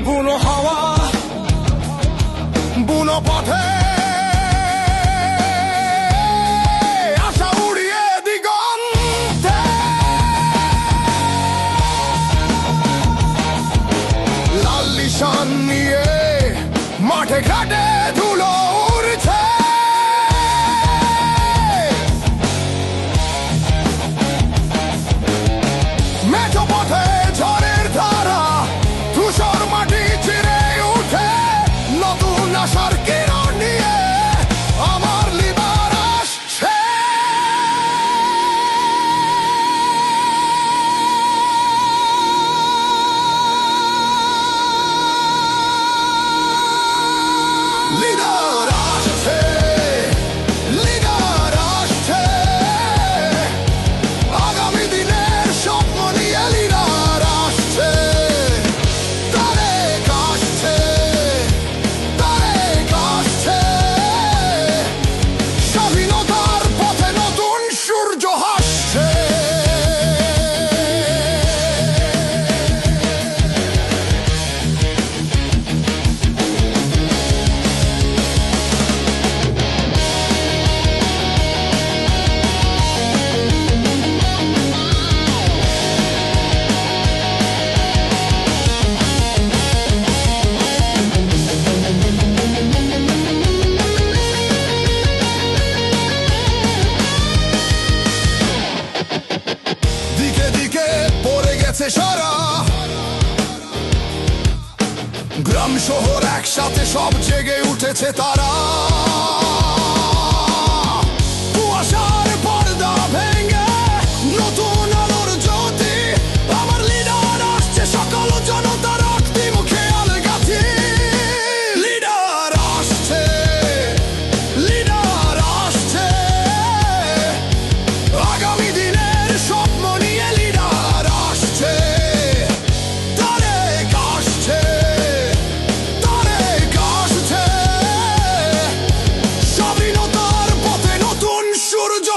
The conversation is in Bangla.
বুনো হাওয়া বুনো পথে আশা উড়িয়ে দিগন্তে, লাল নিশান নিয়ে মাঠে ঘাটে ধুলো উড়ছে। মেঠো পথে ঝড়ের ধারা ধূসর মাটি চিরে উঠে, নতুন আশার কিরণ নিয়ে আমার লিবার আসছে। লিডার আসছে, লিডার আসছে, আগামী দিনের স্বপ্ন নিয়ে লিডার আসছে। তারেক আসছে, তারেক আসছে, স্বাধীনতার পথে নতুন সূর্য হাসছে। দিকে দিকে পড়ে গেছে সারা, গ্রাম শহর একসাথে সব জেগে উঠেছে তারা। কুয়াশার পর্দা ভেঙে নতুন আলোর জ্যোতি, আমার লিডার আসছে, সকল জনতার রক্তি মুখে আলগাথি। লিডার আসছে, লিডার আসছে, আগামী দিনের স্বপ্ন নিয়ে লিডার আসছে। তারেক আসছে, তারেক আসছে, স্বাধীনতার পথে নতুন সূর্য